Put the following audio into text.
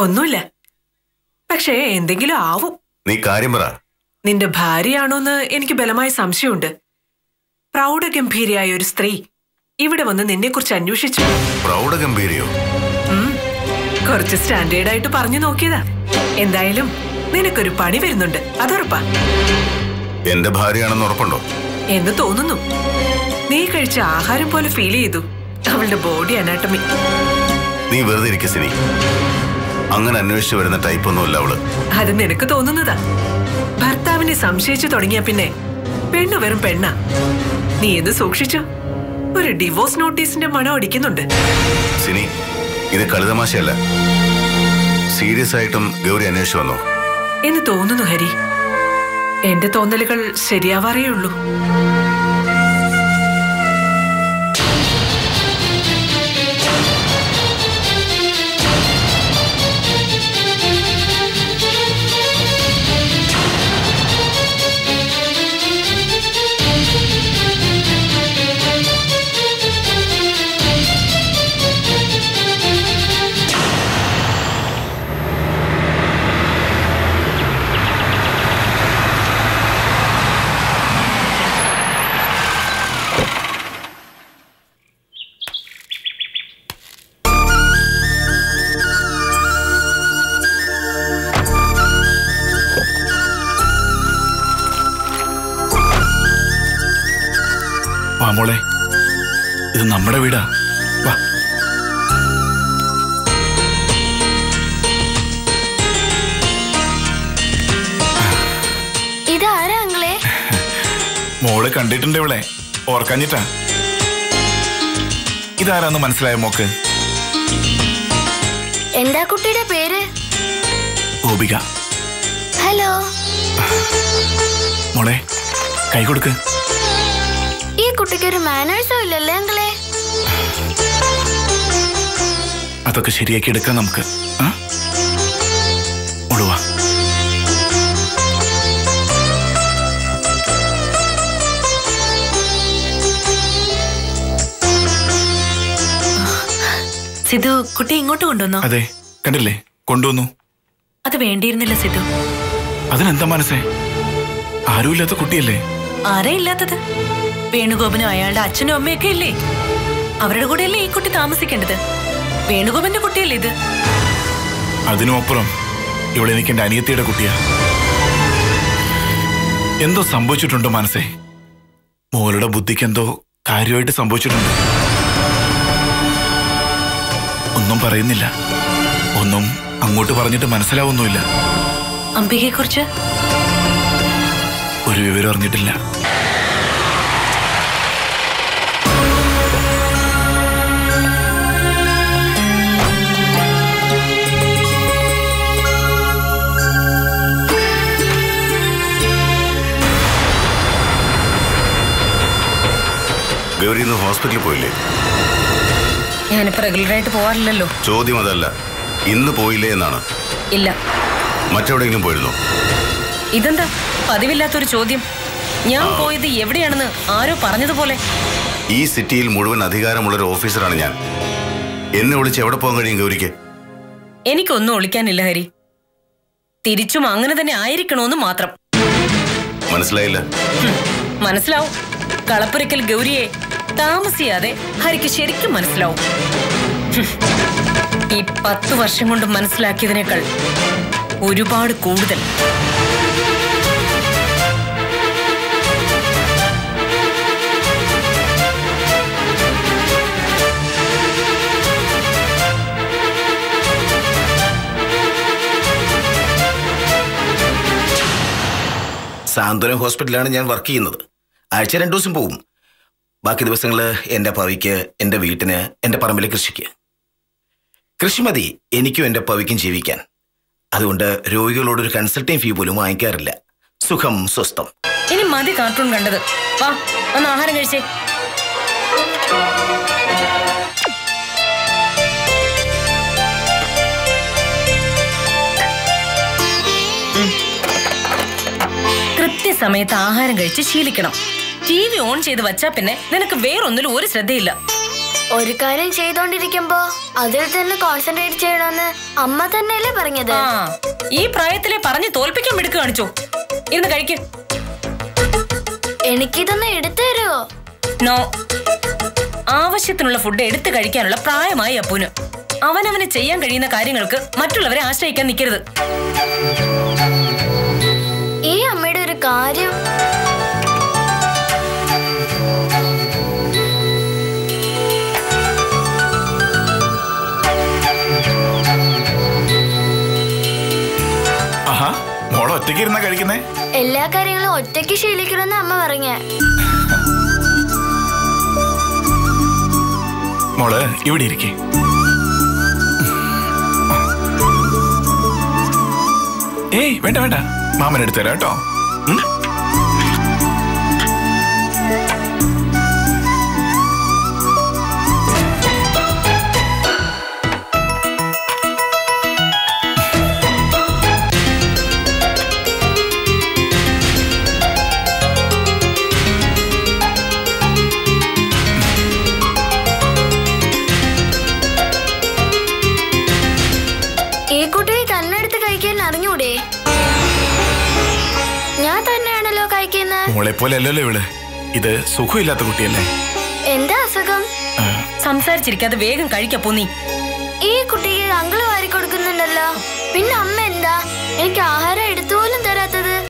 ഒന്നുമില്ല, പക്ഷേ എന്തെങ്കിലും ആവും. നീ കാര്യം പറ. നിന്റെ ഭാര്യയാണോന്ന് എനിക്ക് ബലമായ സംശയമുണ്ട്. പ്രൗഢഗംഭീരയായ ഒരു സ്ത്രീ ഇവിടെ വന്ന് നിന്നെ കുറിച്ച് അന്വേഷിച്ചു. പ്രൗഢഗംഭീരയോ? കുറച്ച് സ്റ്റാൻഡേർഡ് ആയിട്ട് പറഞ്ഞു നോക്കിയതാ. എന്തായാലും നിനക്കൊരു പണി വരുന്നുണ്ട്, അതുറപ്പാ. എന്റെ ഭാര്യയാണെന്ന് ഉറപ്പുണ്ടോ? എന്ന് തോന്നുന്നു. നീ കഴിച്ച ആഹാരം പോലെ ഫീൽ ചെയ്തു അവളുടെ ബോഡി അനാട്ടമി. നീ വെറുതെ ഇരിക്കുക സിനി. അങ്ങനെ അന്വേഷിച്ചു വരുന്ന ടൈപ്പ് ഒന്നുമല്ല അവള്. അത് നിനക്ക് തോന്നുന്നതാ. ഭർത്താവിനെ സംശയിച്ചു തുടങ്ങിയ പിന്നെ പെണ്ണു വെറും പെണ്ണാ. നീ ഇത് സൂക്ഷിച്ചോ, ഒരു ഡിവോഴ്സ് നോട്ടീസിന്റെ മണം അടിക്കുന്നുണ്ട്. സിനി, ഇത് കളിതമാശയല്ല. സീരിയസ് ആയിട്ടും ഗൗരി അന്വേഷിച്ചു വന്നോ? എന്ന് തോന്നുന്നു ഹരി. എന്റെ തോന്നലുകൾ ശരിയാവാറേ ഉള്ളൂ. മോളെ, ഇത് നമ്മുടെ വീടാ. വാ. ഇതാരാ അങ്ങളെ? മോള് കണ്ടിട്ടുണ്ട് ഇവിടെ, ഓർക്കാഞ്ഞിട്ടാ. ഇതാരാന്ന് മനസ്സിലായ മോക്ക്? എന്താ കുട്ടിയുടെ പേര്? ഗോപിക. ഹലോ. മോളെ, കൈ കൊടുക്ക്. ഈ കുട്ടിക്ക് ഒരു മാനേഴ്സോ ഇല്ലല്ലേ അങ്ങളെ? അതൊക്കെ ശരിയാക്കി എടുക്കാം നമുക്ക്. ഒടുവാ. സിധു, കുട്ടി ഇങ്ങോട്ട് കൊണ്ടുവന്നോ? അതെ, കണ്ടില്ലേ, കൊണ്ടുവന്നു. അത് വേണ്ടിയിരുന്നില്ല സിധു. അതിനെന്താ മനസ്സേ? ആരുമില്ലാത്ത കുട്ടിയല്ലേ? ആരേ ഇല്ലാത്തത്? വേണുഗോപനും അയാളുടെ അച്ഛനും അമ്മയൊക്കെ ഇല്ലേ? അവരുടെ കൂടെയല്ലേ ഈ കുട്ടി താമസിക്കേണ്ടത്? വേണുഗോപന്റെ കുട്ടിയല്ലേ ഇത്? അതിനുമപ്പുറം ഇവിടെ എനിക്ക് എന്റെ അനിയത്തിയുടെ കുട്ടിയാ. എന്തോ സംഭവിച്ചിട്ടുണ്ടോ മനസ്സേ? മോളുടെ ബുദ്ധിക്ക് എന്തോ കാര്യമായിട്ട് സംഭവിച്ചിട്ടുണ്ട്. ഒന്നും പറയുന്നില്ല, ഒന്നും അങ്ങോട്ട് പറഞ്ഞിട്ട് മനസ്സിലാവുന്നുമില്ല. അംബികയെ കുറിച്ച് ഒരു വിവരം അറിഞ്ഞിട്ടില്ല. ഗൗരി ഇന്ന് ഹോസ്പിറ്റലിൽ പോയില്ലേ? ഞാനിപ്പോ റെഗുലറായിട്ട് പോവാറില്ലല്ലോ. ചോദ്യം അതല്ല, ഇന്ന് പോയില്ലേ എന്നാണ്. ഇല്ല. മറ്റെവിടെയെങ്കിലും പോയിരുന്നോ? ഇതെന്താ പതിവില്ലാത്തൊരു ചോദ്യം? ഞാൻ പോയത് എവിടെയാണെന്ന് ആരോ പറഞ്ഞതുപോലെ. ഈ സിറ്റിയിൽ മുഴുവൻ അധികാരമുള്ളൊരു ഓഫീസറാണ് ഞാൻ. എന്നെ വിളിച്ച് എവിടെ പോകാൻ കഴിയും ഗൗരിക്ക്? എനിക്കൊന്നും ഒളിക്കാനില്ല ഹരി. തിരിച്ചും അങ്ങനെ തന്നെ ആയിരിക്കണോന്ന് മാത്രം. മനസ്സിലായില്ല? മനസ്സിലാവും. കളപ്പുരയ്ക്കൽ ഗൗരിയെ താമസിയാതെ ഹരിക്ക് ശരിക്കും മനസ്സിലാവും. ഈ 10 വർഷം കൊണ്ട് മനസ്സിലാക്കിയതിനേക്കാൾ ഒരുപാട് കൂടുതൽ. സാന്ത്വനം ഹോസ്പിറ്റലാണ് ഞാൻ വർക്ക് ചെയ്യുന്നത്. ആഴ്ച 2 ദിവസം പോവും. ബാക്കി ദിവസങ്ങൾ എൻ്റെ പവിക്ക്, എൻ്റെ വീട്ടിന്, എൻ്റെ പറമ്പിലെ കൃഷിക്ക്. കൃഷി മതി എനിക്കും എൻ്റെ പവിക്കും ജീവിക്കാൻ. അതുകൊണ്ട് രോഗികളോടൊരു കൺസൾട്ടിങ് ഫീ പോലും വാങ്ങിക്കാറില്ല. സുഖം സ്വസ്ഥം. ഇനി മതി കാർട്ടൂൺ കണ്ടത്. വാ, ഒന്ന് ആഹാരം കഴിച്ചേ. കൃത്യസമയത്ത് ആഹാരം കഴിച്ച് ശീലിക്കണം. TV ഓൺ ചെയ്ത് വച്ചാ പിന്നെ നിനക്ക് വേറൊന്നിലും ഒരു ശ്രദ്ധയില്ല. ഒരു കാര്യം ചെയ്തോണ്ടിരിക്കുമ്പോ അതിൽ തന്നെ കോൺസെൻട്രേറ്റ് ചെയ്യണമെന്ന് അമ്മ തന്നെയല്ലേ പറഞ്ഞത്? ഈ പ്രായത്തിലെ പറഞ്ഞ് തോൽപ്പിക്കാൻ മിടുക്ക് കാണിച്ചോ. ഇരുന്ന് കഴിക്ക്. എനിക്കിതൊന്ന് എടുത്തു തരുമോ? നോ. ആവശ്യത്തിനുള്ള ഫുഡ് എടുത്തു കഴിക്കാനുള്ള പ്രായമായി അപ്പൂന്. അവനവന് ചെയ്യാൻ കഴിയുന്ന കാര്യങ്ങൾക്ക് മറ്റുള്ളവരെ ആശ്രയിക്കാൻ നിൽക്കരുത്. ഈ അമ്മയുടെ ഒരു കാര്യം. ആഹാ, മോളെ ഒറ്റയ്ക്ക് ഇരുന്നാ കഴിക്കുന്നേ? എല്ലാ കാര്യങ്ങളും ഒറ്റയ്ക്ക് ശീലിക്കണമെന്ന് അമ്മ പറഞ്ഞേ. മോള് ഇവിടെ ഇരിക്കേ. ഏയ് വേണ്ട വേണ്ട, മാമൻ എടുത്തു തരാം കേട്ടോ. ഈ കുട്ടിയെ തന്നെ എടുത്ത് കഴിക്കാൻ അറിഞ്ഞൂടെ? ഞാൻ തന്നെയാണല്ലോ കഴിക്കുന്നത്. മോളെ പോലെ അല്ലല്ലോ ഇവള്. ഇത് സുഖമില്ലാത്ത കുട്ടിയല്ലേ? എന്താ അസുഖം? സംസാരിച്ചിരിക്കാതെ വേഗം കഴിക്കപ്പോ നീ. ഈ കുട്ടിക്ക് അങ്കിള് വാരി കൊടുക്കുന്നുണ്ടല്ലോ, പിന്നെ അമ്മ എന്താ എനിക്ക് ആഹാരം എടുത്തു പോലും